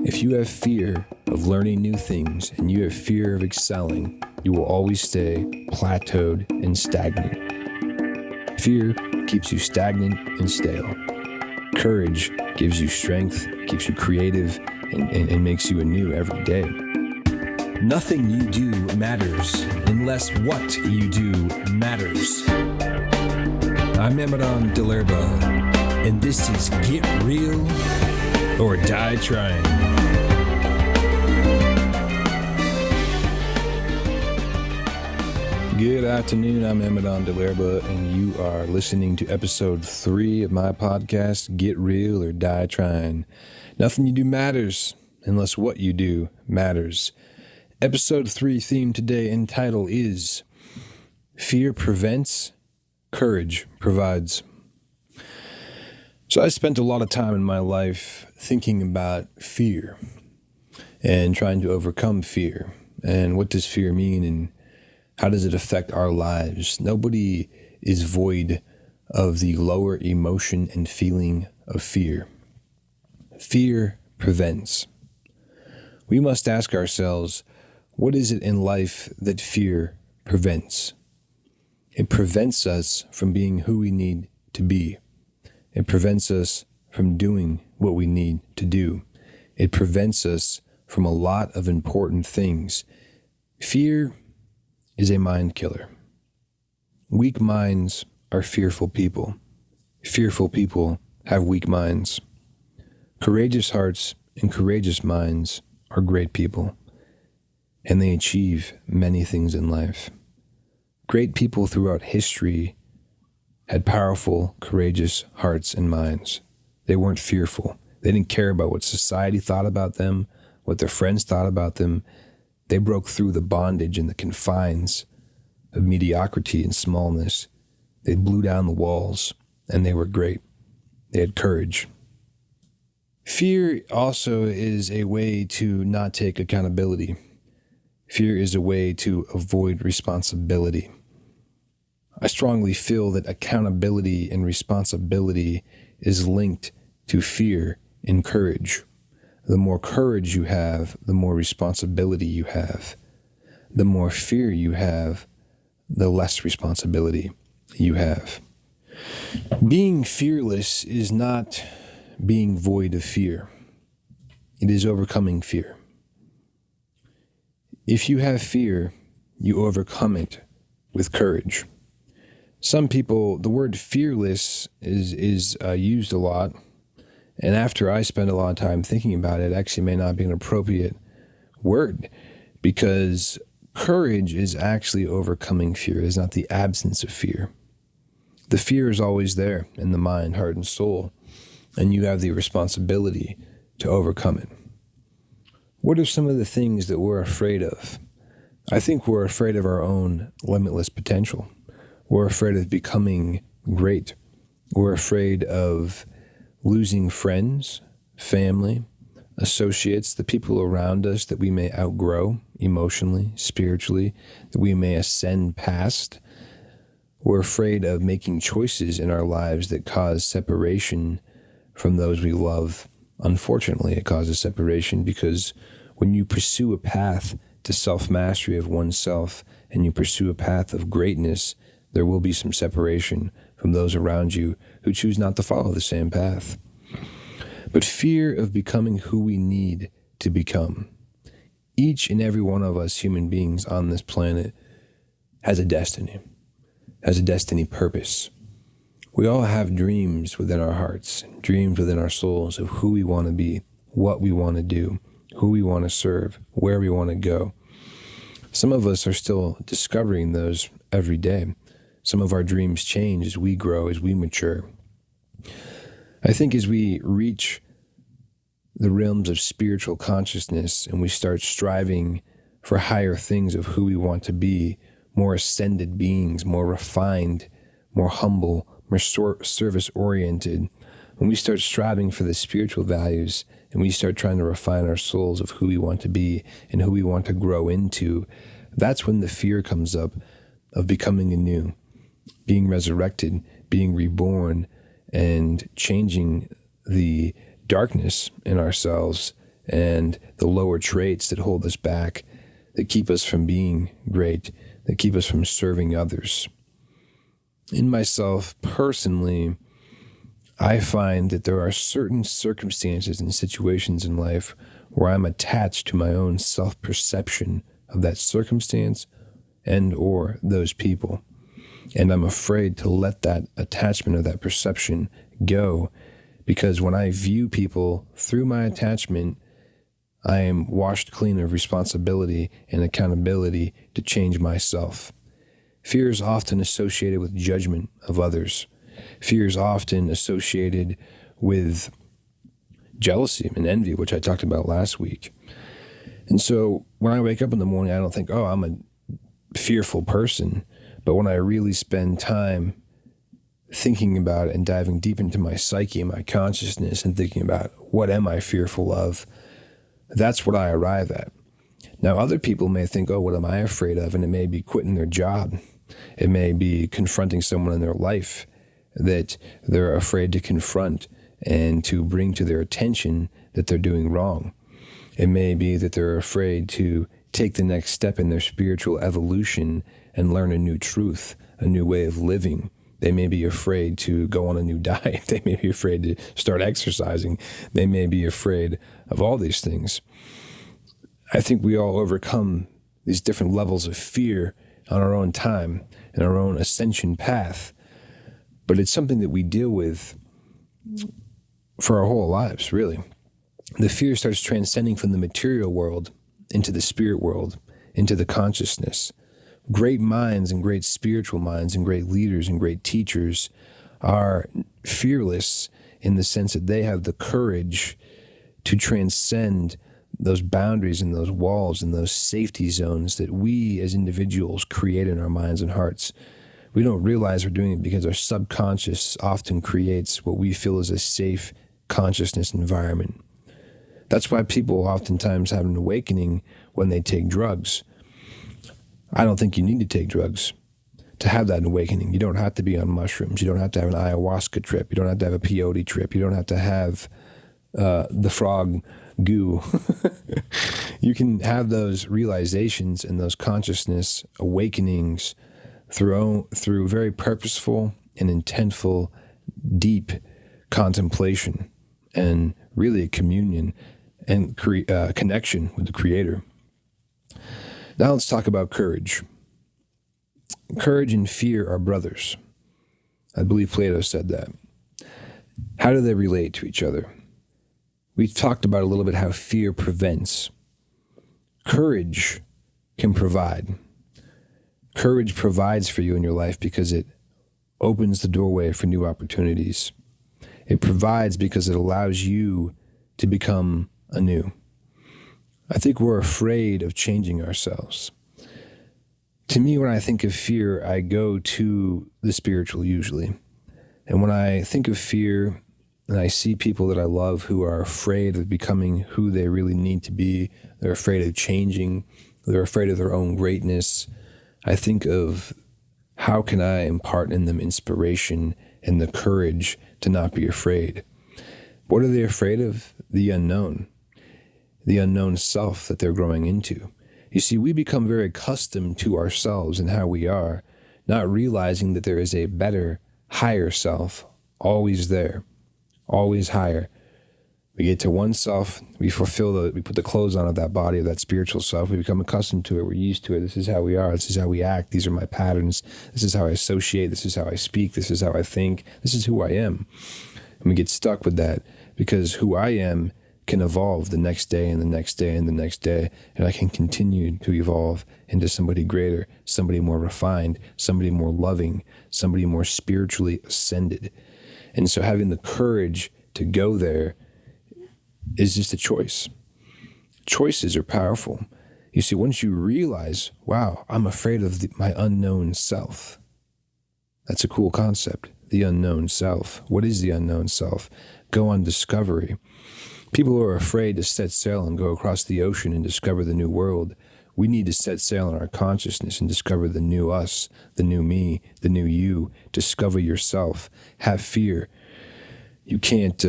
If you have fear of learning new things and you have fear of excelling, you will always stay plateaued and stagnant. Fear keeps you stagnant and stale. Courage gives you strength, keeps you creative, and makes you anew every day. Nothing you do matters unless what you do matters. I'm Amadon, DellErba, and this is Get Real or Die Trying. Good afternoon, I'm Amadon, DellErba, and you are listening to episode 3 of my podcast, Get Real or Die Trying. Nothing you do matters unless what you do matters. Episode 3 theme today and title is Fear Prevents, Courage Provides. So I spent a lot of time in my life thinking about fear and trying to overcome fear. And what does fear mean and how does it affect our lives? Nobody is void of the lower emotion and feeling of fear. Fear prevents. We must ask ourselves, what is it in life that fear prevents? It prevents us from being who we need to be. It prevents us from doing what we need to do. It prevents us from a lot of important things. Fear is a mind killer. Weak minds are fearful people. Fearful people have weak minds. Courageous hearts and courageous minds are great people, and they achieve many things in life. Great people throughout history had powerful, courageous hearts and minds. They weren't fearful. They didn't care about what society thought about them, what their friends thought about them. They broke through the bondage and the confines of mediocrity and smallness. They blew down the walls, and they were great. They had courage. Fear also is a way to not take accountability. Fear is a way to avoid responsibility. I strongly feel that accountability and responsibility is linked to fear and courage. The more courage you have, the more responsibility you have. The more fear you have, the less responsibility you have. Being fearless is not being void of fear. It is overcoming fear. If you have fear, you overcome it with courage. Some people, the word fearless is used a lot. And after I spend a lot of time thinking about it, actually may not be an appropriate word, because courage is actually overcoming fear. It's not the absence of fear. The fear is always there in the mind, heart, and soul, and you have the responsibility to overcome it. What are some of the things that we're afraid of? I think we're afraid of our own limitless potential. We're afraid of becoming great. We're afraid of losing friends, family, associates, the people around us that we may outgrow emotionally, spiritually, that we may ascend past. We're afraid of making choices in our lives that cause separation from those we love. Unfortunately, it causes separation because when you pursue a path to self-mastery of oneself and you pursue a path of greatness, there will be some separation from those around you who choose not to follow the same path. But fear of becoming who we need to become. Each and every one of us human beings on this planet has a destiny purpose. We all have dreams within our hearts, dreams within our souls of who we want to be, what we want to do, who we want to serve, where we want to go. Some of us are still discovering those every day. Some of our dreams change as we grow, as we mature. I think as we reach the realms of spiritual consciousness and we start striving for higher things of who we want to be, more ascended beings, more refined, more humble, more service-oriented, when we start striving for the spiritual values and we start trying to refine our souls of who we want to be and who we want to grow into, that's when the fear comes up of becoming anew, being resurrected, being reborn, and changing the darkness in ourselves and the lower traits that hold us back, that keep us from being great, that keep us from serving others. In myself, personally, I find that there are certain circumstances and situations in life where I'm attached to my own self-perception of that circumstance and or those people. And I'm afraid to let that attachment or that perception go, because when I view people through my attachment, I am washed clean of responsibility and accountability to change myself. Fear is often associated with judgment of others. Fear is often associated with jealousy and envy, which I talked about last week. And so when I wake up in the morning, I don't think, oh, I'm a fearful person. But when I really spend time thinking about it and diving deep into my psyche and my consciousness and thinking about what am I fearful of, that's what I arrive at. Now, other people may think, oh, what am I afraid of? And it may be quitting their job. It may be confronting someone in their life that they're afraid to confront and to bring to their attention that they're doing wrong. It may be that they're afraid to take the next step in their spiritual evolution and learn a new truth, a new way of living. They may be afraid to go on a new diet. They may be afraid to start exercising. They may be afraid of all these things. I think we all overcome these different levels of fear on our own time, in our own ascension path. But it's something that we deal with for our whole lives, really. The fear starts transcending from the material world into the spirit world, into the consciousness. Great minds and great spiritual minds and great leaders and great teachers are fearless in the sense that they have the courage to transcend those boundaries and those walls and those safety zones that we as individuals create in our minds and hearts. We don't realize we're doing it because our subconscious often creates what we feel is a safe consciousness environment. That's why people oftentimes have an awakening when they take drugs. I don't think you need to take drugs to have that awakening. You don't have to be on mushrooms. You don't have to have an ayahuasca trip. You don't have to have a peyote trip. You don't have to have the frog goo. You can have those realizations and those consciousness awakenings through very purposeful and intentful, deep contemplation and really a communion and connection with the Creator. Now let's talk about courage. Courage and fear are brothers. I believe Plato said that. How do they relate to each other? We've talked about a little bit how fear prevents. Courage can provide. Courage provides for you in your life because it opens the doorway for new opportunities. It provides because it allows you to become anew. I think we're afraid of changing ourselves. To me, when I think of fear, I go to the spiritual usually. And when I think of fear and I see people that I love who are afraid of becoming who they really need to be, they're afraid of changing, they're afraid of their own greatness, I think of how can I impart in them inspiration and the courage to not be afraid. What are they afraid of? The unknown self that they're growing into. You see, we become very accustomed to ourselves and how we are, not realizing that there is a better, higher self always there, always higher. We get to one self, we put the clothes on of that body, of that spiritual self. We become accustomed to it. We're used to it. This is how we are. This is how we act. These are my patterns. This is how I associate. This is how I speak. This is how I think. This is who I am. And we get stuck with that because who I am can evolve the next day and the next day and the next day. And I can continue to evolve into somebody greater, somebody more refined, somebody more loving, somebody more spiritually ascended. And so having the courage to go there is just a choice. Choices are powerful. You see, once you realize, wow, I'm afraid of my unknown self. That's a cool concept, the unknown self. What is the unknown self? Go on discovery. People are afraid to set sail and go across the ocean and discover the new world. We need to set sail in our consciousness and discover the new us, the new me, the new you. Discover yourself. Have fear. You can't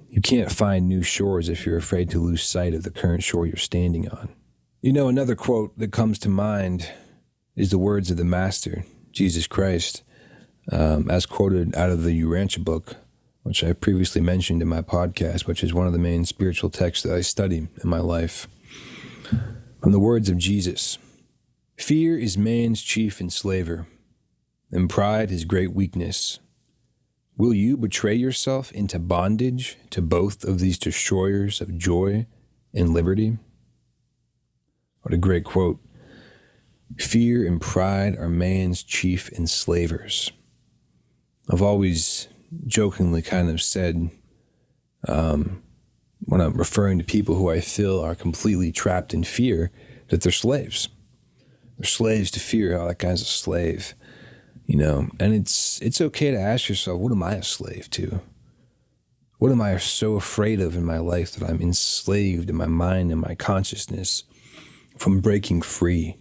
You can't find new shores if you're afraid to lose sight of the current shore you're standing on. Another quote that comes to mind is the words of the Master, Jesus Christ, as quoted out of the Urantia book, which I previously mentioned in my podcast, which is one of the main spiritual texts that I study in my life. From the words of Jesus, "Fear is man's chief enslaver, and pride his great weakness. Will you betray yourself into bondage to both of these destroyers of joy and liberty?" What a great quote. Fear and pride are man's chief enslavers. I've always jokingly kind of said, when I'm referring to people who I feel are completely trapped in fear, that they're slaves. They're slaves to fear. Oh, that guy's a slave. And it's okay to ask yourself, what am I a slave to? What am I so afraid of in my life that I'm enslaved in my mind and my consciousness from breaking free?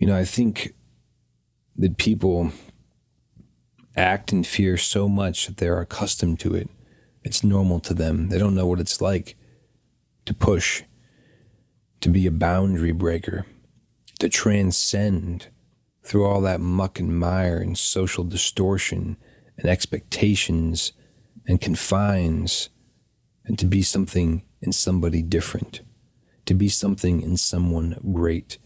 I think that people act in fear so much that they're accustomed to it. It's normal to them. They don't know what it's like to push, to be a boundary breaker, to transcend through all that muck and mire and social distortion and expectations and confines, and to be something in somebody different, to be something in someone great,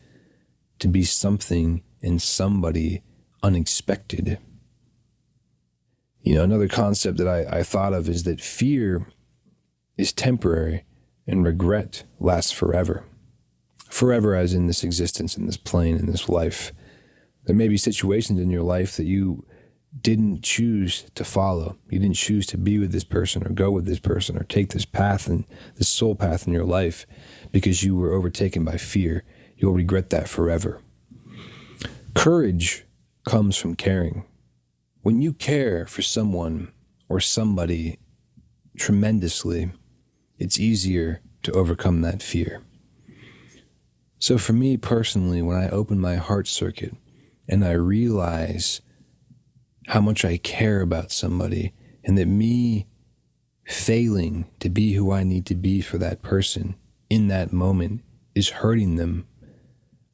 to be something in somebody unexpected. Another concept that I thought of is that fear is temporary and regret lasts forever. Forever as in this existence, in this plane, in this life. There may be situations in your life that you didn't choose to follow. You didn't choose to be with this person or go with this person or take this path and this soul path in your life because you were overtaken by fear. You'll regret that forever. Courage comes from caring. When you care for someone or somebody tremendously, it's easier to overcome that fear. So for me personally, when I open my heart circuit and I realize how much I care about somebody and that me failing to be who I need to be for that person in that moment is hurting them,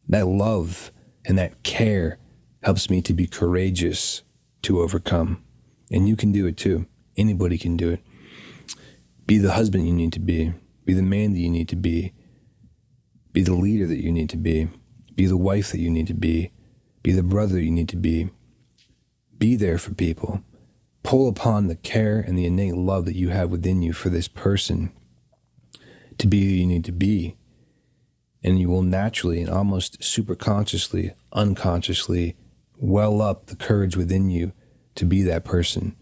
that love and that care helps me to be courageous to overcome. And you can do it too. Anybody can do it. Be the husband you need to be the man that you need to be the leader that you need to be the wife that you need to be the brother you need to be there for people. Pull upon the care and the innate love that you have within you for this person to be who you need to be. And you will naturally and almost superconsciously, unconsciously well up the courage within you to be that person.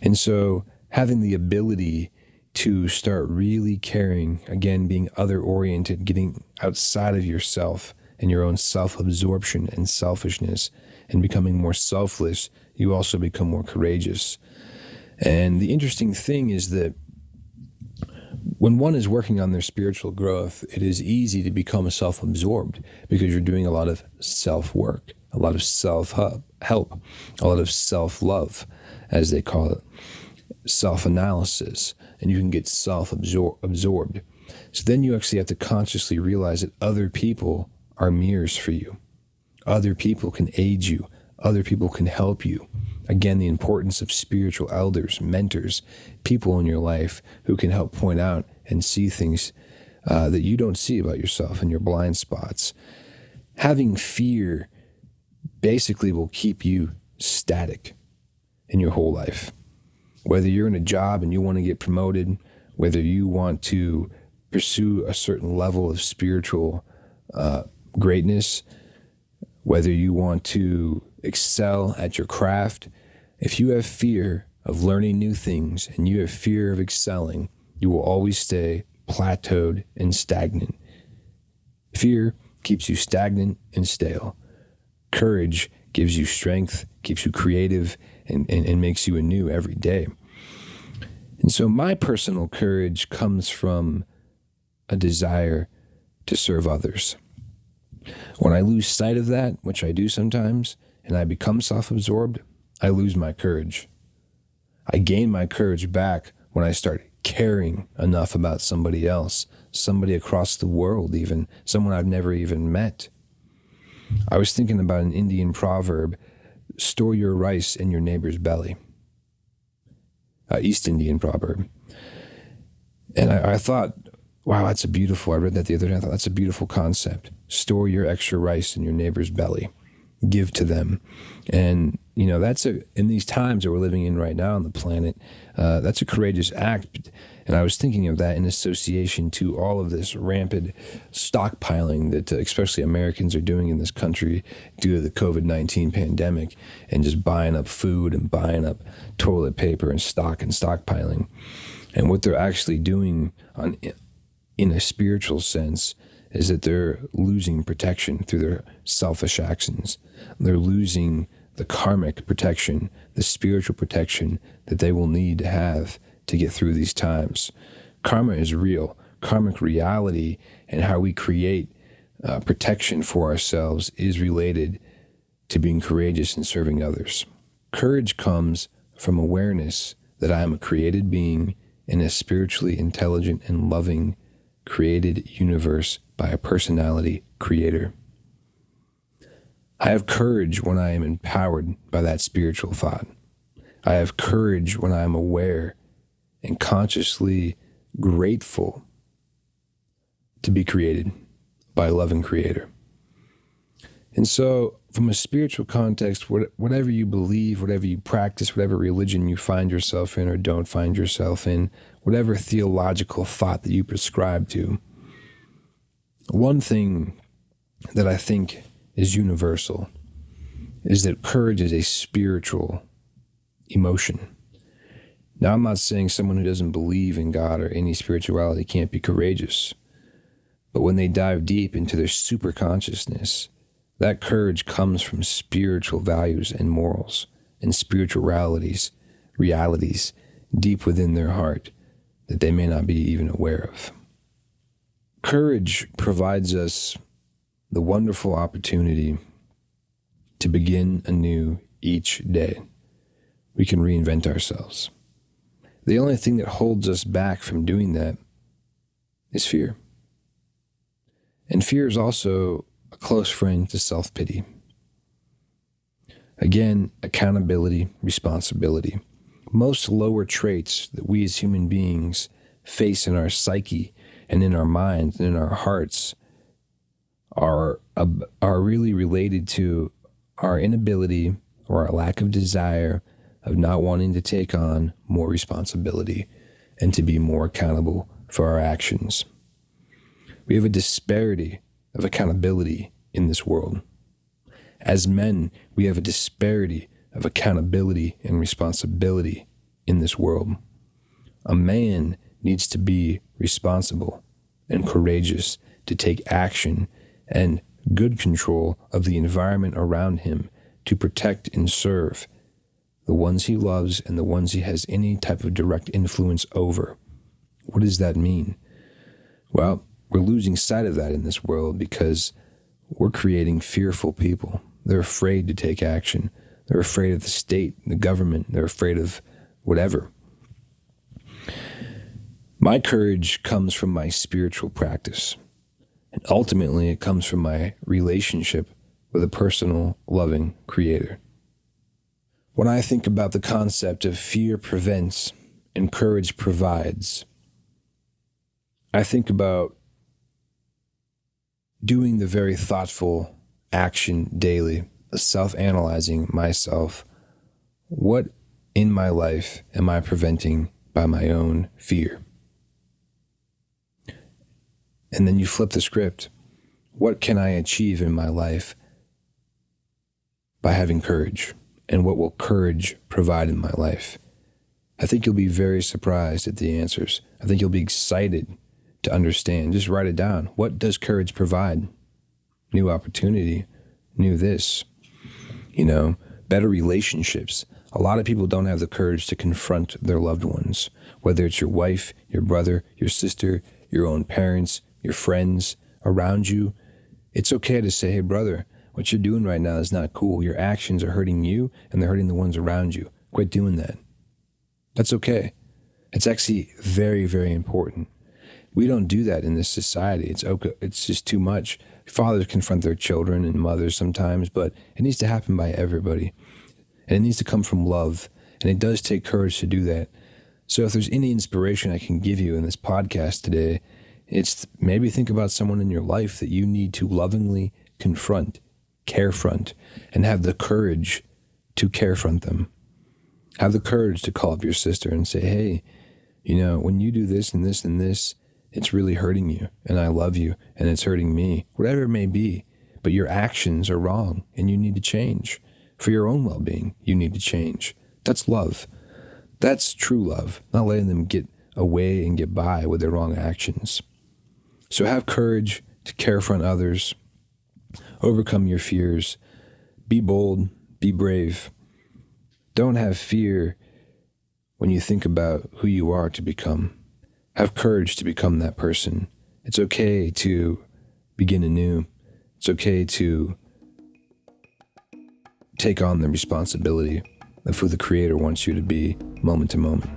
And so having the ability to start really caring, again, being other-oriented, getting outside of yourself and your own self-absorption and selfishness and becoming more selfless, you also become more courageous. And the interesting thing is that when one is working on their spiritual growth, it is easy to become self-absorbed because you're doing a lot of self-work, a lot of self-help, a lot of self-love, as they call it, self-analysis, and you can get self-absorbed. So then you actually have to consciously realize that other people are mirrors for you. Other people can aid you. Other people can help you. Again, the importance of spiritual elders, mentors, people in your life who can help point out and see things that you don't see about yourself and your blind spots. Having fear basically will keep you static in your whole life. Whether you're in a job and you want to get promoted, whether you want to pursue a certain level of spiritual greatness, whether you want to excel at your craft, if you have fear of learning new things and you have fear of excelling, you will always stay plateaued and stagnant. Fear keeps you stagnant and stale. Courage gives you strength, keeps you creative, and makes you anew every day. And so my personal courage comes from a desire to serve others. When I lose sight of that, which I do sometimes, and I become self-absorbed, I lose my courage. I gain my courage back when I start caring enough about somebody else, somebody across the world even, someone I've never even met. I was thinking about an Indian proverb, store your rice in your neighbor's belly. East Indian proverb. And I thought, wow, I read that the other day. I thought that's a beautiful concept. Store your extra rice in your neighbor's belly. Give to them. And, that's in these times that we're living in right now on the planet, that's a courageous act. And I was thinking of that in association to all of this rampant stockpiling that especially Americans are doing in this country due to the COVID-19 pandemic, and just buying up food and buying up toilet paper and stockpiling. And what they're actually doing in a spiritual sense is that they're losing protection through their selfish actions. They're losing the karmic protection, the spiritual protection that they will need to have to get through these times. Karma is real. Karmic reality and how we create protection for ourselves is related to being courageous and serving others. Courage comes from awareness that I am a created being in a spiritually intelligent and loving created universe by a personality creator. I have courage when I am empowered by that spiritual thought. I have courage when I am aware and consciously grateful to be created by a loving creator. And so, from a spiritual context, whatever you believe, whatever you practice, whatever religion you find yourself in or don't find yourself in, whatever theological thought that you prescribe to, one thing that I think is universal is that courage is a spiritual emotion. Now, I'm not saying someone who doesn't believe in God or any spirituality can't be courageous, but when they dive deep into their super consciousness, that courage comes from spiritual values and morals and spiritual realities deep within their heart that they may not be even aware of. Courage provides us the wonderful opportunity to begin anew each day. We can reinvent ourselves. The only thing that holds us back from doing that is fear. And fear is also a close friend to self-pity. Again, accountability, responsibility. Most lower traits that we as human beings face in our psyche and in our minds and in our hearts are really related to our inability or our lack of desire of not wanting to take on more responsibility and to be more accountable for our actions. We have a disparity of accountability in this world. As men, we have a disparity of accountability and responsibility in this world. A man needs to be responsible and courageous to take action and good control of the environment around him to protect and serve the ones he loves and the ones he has any type of direct influence over. What does that mean? Well, we're losing sight of that in this world because we're creating fearful people. They're afraid to take action. They're afraid of the state, the government. They're afraid of whatever. My courage comes from my spiritual practice. And ultimately, it comes from my relationship with a personal, loving creator. When I think about the concept of fear prevents and courage provides, I think about doing the very thoughtful action daily, self-analyzing myself. What in my life am I preventing by my own fear? And then you flip the script. What can I achieve in my life by having courage? And what will courage provide in my life? I think you'll be very surprised at the answers. I think you'll be excited to understand. Just write it down. What does courage provide? New opportunity, new this, better relationships. A lot of people don't have the courage to confront their loved ones, whether it's your wife, your brother, your sister, your own parents, your friends around you. It's okay to say, hey, brother, what you're doing right now is not cool. Your actions are hurting you and they're hurting the ones around you. Quit doing that. That's okay. It's actually very, very important. We don't do that in this society. It's okay. It's just too much. Fathers confront their children and mothers sometimes, but it needs to happen by everybody. And it needs to come from love. And it does take courage to do that. So if there's any inspiration I can give you in this podcast today, it's maybe think about someone in your life that you need to lovingly confront, carefront, and have the courage to carefront them. Have the courage to call up your sister and say, hey, when you do this and this and this, it's really hurting you, and I love you, and it's hurting me, whatever it may be. But your actions are wrong, and you need to change. For your own well-being, you need to change. That's love. That's true love, not letting them get away and get by with their wrong actions. So have courage to carefront others, overcome your fears, be bold, be brave. Don't have fear when you think about who you are to become. Have courage to become that person. It's okay to begin anew. It's okay to take on the responsibility of who the Creator wants you to be moment to moment.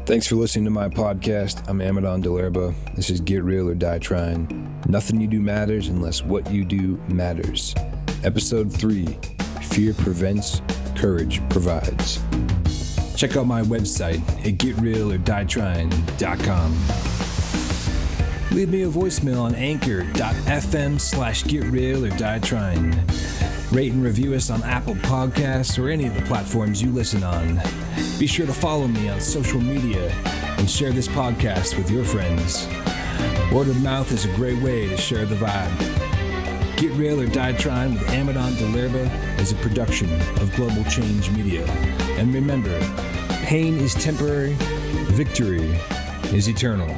Thanks for listening to my podcast. I'm Amadon, DellErba. This is Get Real or Die Trying. Nothing you do matters unless what you do matters. Episode 3, Fear Prevents, Courage Provides. Check out my website at getrealordieTrying.com. Leave me a voicemail on anchor.fm/getrealordieTrying. Rate and review us on Apple Podcasts or any of the platforms you listen on. Be sure to follow me on social media and share this podcast with your friends. Word of mouth is a great way to share the vibe. Get Real or Die Trying with Amadon DellErba is a production of Global Change Media. And remember, pain is temporary, victory is eternal.